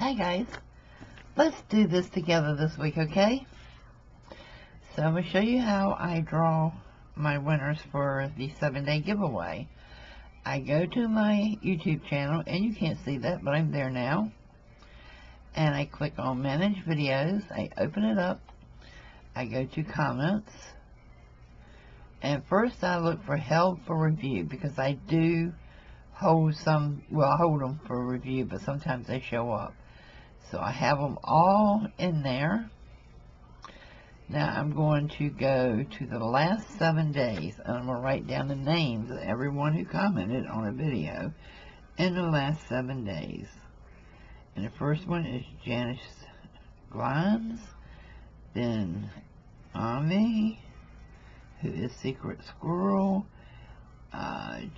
Hi guys, let's do this together this week, okay? So I'm going to show you how I draw my winners for the 7-day giveaway. I go to my YouTube channel, and you can't see that, but I'm there now. And I click on Manage Videos, I open it up, I go to Comments, and first I look for Held for Review, because I do hold some, well, I hold them for review, but sometimes they show up. So I have them all in there. Now I'm going to go to the last 7 days, and I'm going to write down the names of everyone who commented on a video in the last 7 days. And the first one is Janice Glines, then Ami, who is Secret Squirrel,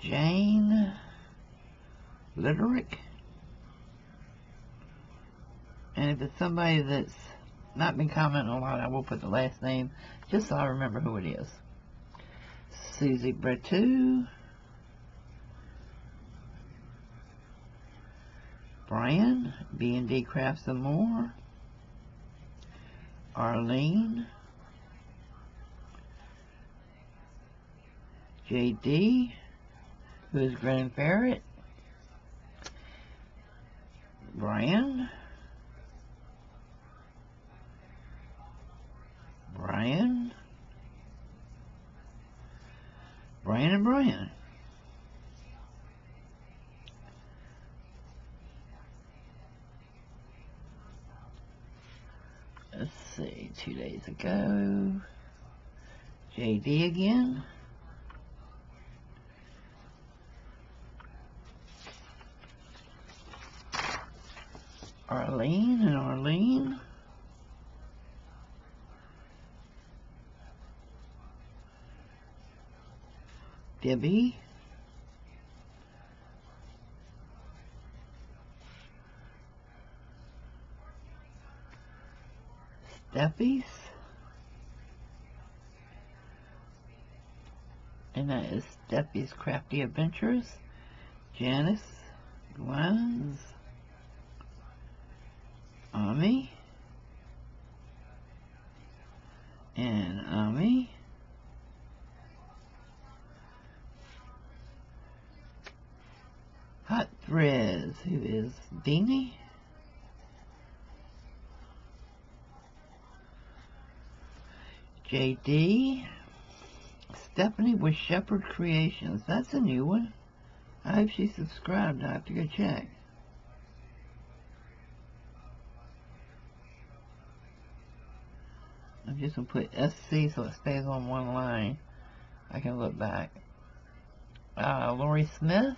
Jane Literick, and if it's somebody that's not been commenting a lot, I will put the last name just so I remember who it is. Susie Bretou, Brian, B&D Crafts and More, Arlene, JD, who is Grin Ferret, Brian, and Brian. Let's see, 2 days ago, JD again, Arlene, Debbie, Steffies, and that is Steffi's Crafty Adventures, Janice Glines, Ami, and Ami, Hot Threads, who is Deanie, JD, Stephanie with Shepherd Creations. That's a new one. I hope she's subscribed. I have to go check. I'm just going to put SC so it stays on one line. I can look back. Lori Smith,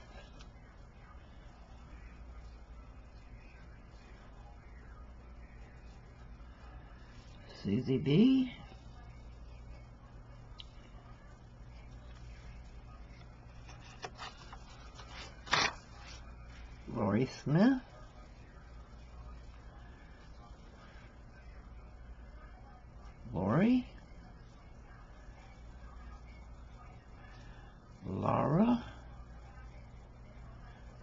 Susie B, Lori Smith, Lori, Laura,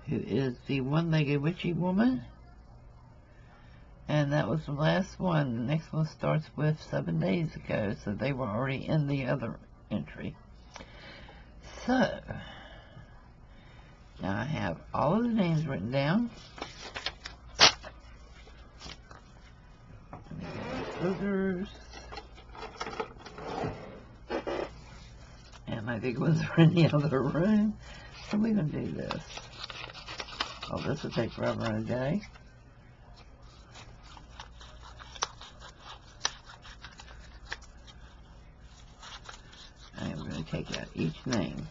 who is the one-legged witchy woman, and that was the last one. The next one starts with 7 days ago, so they were already in the other entry. So now I have all of the names written down. Let me get my scissors. And my big ones are in the other room. So we're going to do this. Oh, this will take forever and a day. I am going to take out each name.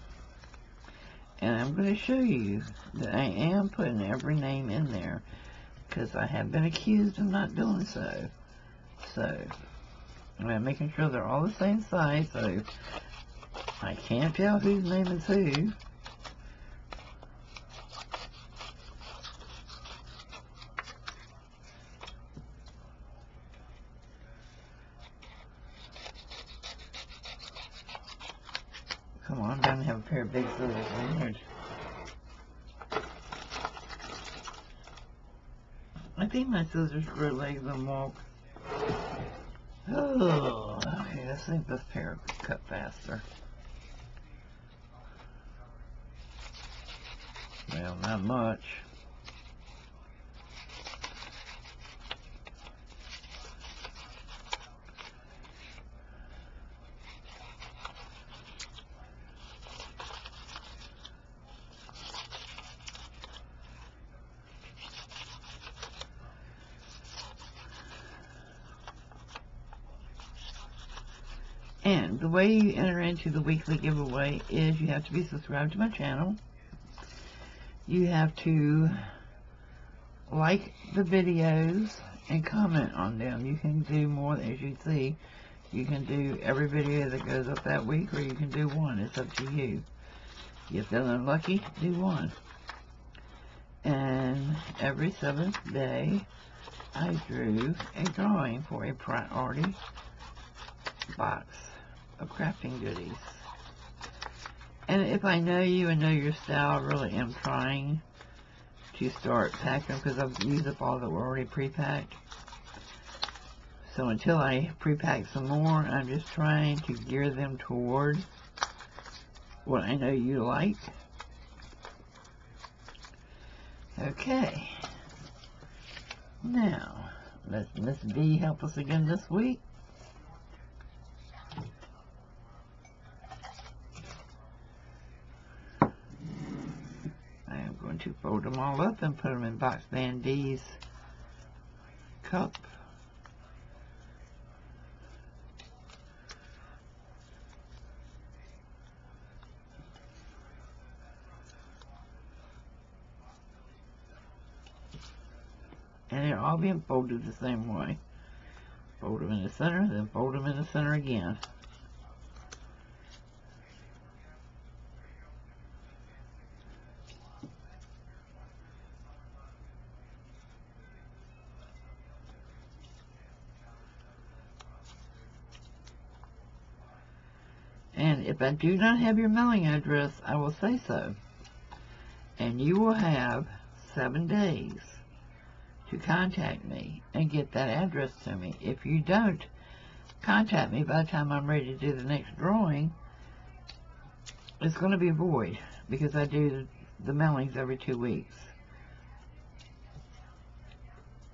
And I'm going to show you that I am putting every name in there, because I have been accused of not doing so. So I'm making sure they're all the same size, so I can't tell whose name is who. Come on, I'm going to have a pair of big scissors in here. I think my scissors grow legs and walk. Oh, okay, let's see if this pair could cut faster. Well, not much. And the way you enter into the weekly giveaway is you have to be subscribed to my channel. You have to like the videos and comment on them. You can do more, as you see. You can do every video that goes up that week, or you can do one. It's up to you. If you feel unlucky, do one. And every 7th day, I drew a drawing for a priority box of crafting goodies. And if I know you and know your style, I really am trying to start packing, because I've used up all that were already pre-packed. So until I pre-pack some more, I'm just trying to gear them toward what I know you like. Okay. Now, let Miss B help us again this week. To fold them all up and put them in Box Band D's cup. And they're all being folded the same way. Fold them in the center, then fold them in the center again. And if I do not have your mailing address, I will say so. And you will have 7 days to contact me and get that address to me. If you don't contact me by the time I'm ready to do the next drawing, it's going to be void, because I do the mailings every 2 weeks.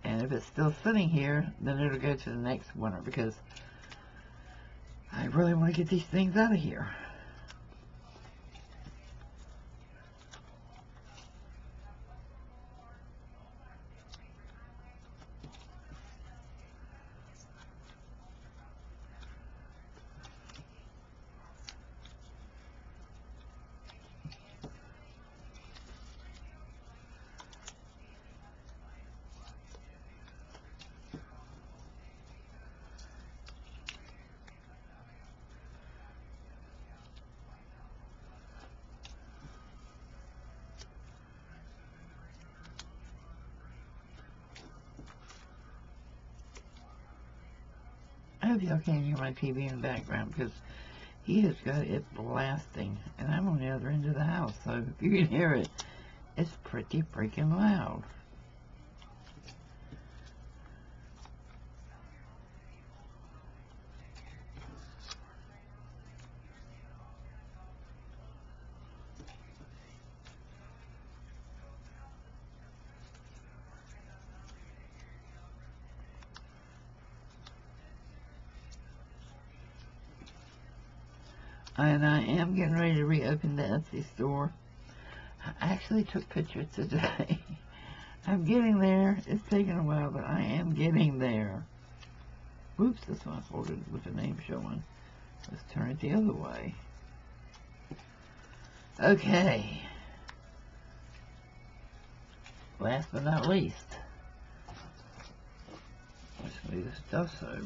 And if it's still sitting here, then it'll go to the next winner, because I really want to get these things out of here. I hope y'all can't hear my TV in the background, because he has got it blasting, and I'm on the other end of the house, so if you can hear it, it's pretty freaking loud. And I am getting ready to reopen the Etsy store. I actually took pictures today. I'm getting there. It's taking a while, but I am getting there. Oops, this one I folded with the name showing. Let's turn it the other way. Okay. Last but not least, let's move this stuff so.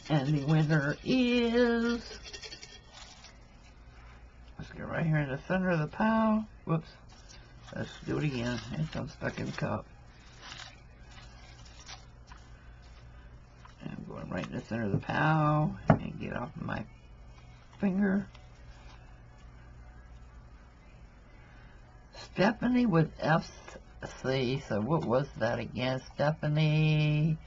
And the winner is, let's go right here in the center of the pile. Whoops. Let's do it again. It's stuck in the cup. And I'm going right in the center of the pile and get off my finger. Stephanie with see, so what was that again? Stephanie,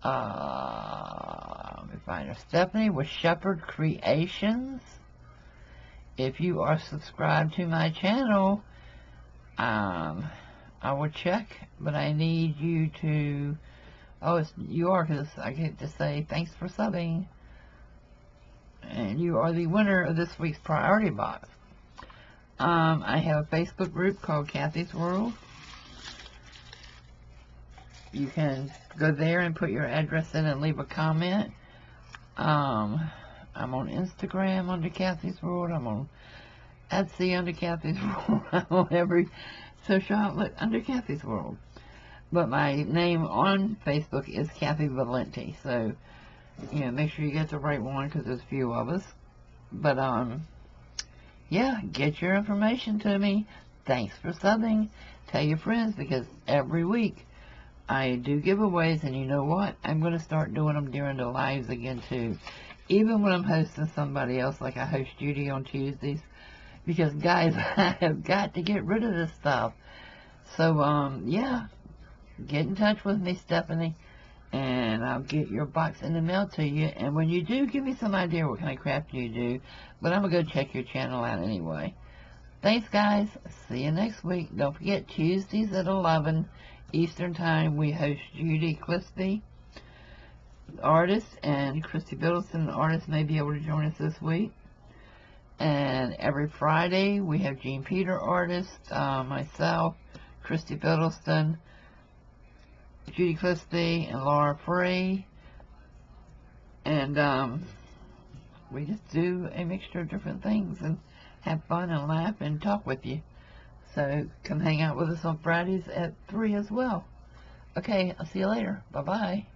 let me find her. Stephanie with Shepherd Creations. If you are subscribed to my channel, I will check, but I need you to, oh, you are, because I get to say thanks for subbing. And you are the winner of this week's Priority Box. I have a Facebook group called Kathy's World. You can go there and put your address in and leave a comment. I'm on Instagram under Kathy's World. I'm on Etsy under Kathy's World. I'm on every social outlet under Kathy's World. But my name on Facebook is Kathy Valenti. So, you know, make sure you get the right one because there's a few of us. But, yeah, get your information to me. Thanks for subbing. Tell your friends, because every week I do giveaways, and you know what? I'm going to start doing them during the lives again, too. Even when I'm hosting somebody else, like I host Judy on Tuesdays. Because, guys, I have got to get rid of this stuff. So, yeah, get in touch with me, Stephanie, and I'll get your box in the mail to you. And when you do, give me some idea what kind of craft you do. But I'm going to go check your channel out anyway. Thanks, guys. See you next week. Don't forget, Tuesdays at 11 Eastern Time, we host Judy Clispy, artist, and Christy Biddleston, the artist, may be able to join us this week. And every Friday, we have Jean Peter, artist, myself, Christy Biddleston, Judy Clispy, and Laura Free. And we just do a mixture of different things and have fun and laugh and talk with you. So come hang out with us on Fridays at 3 as well. Okay, I'll see you later. Bye-bye.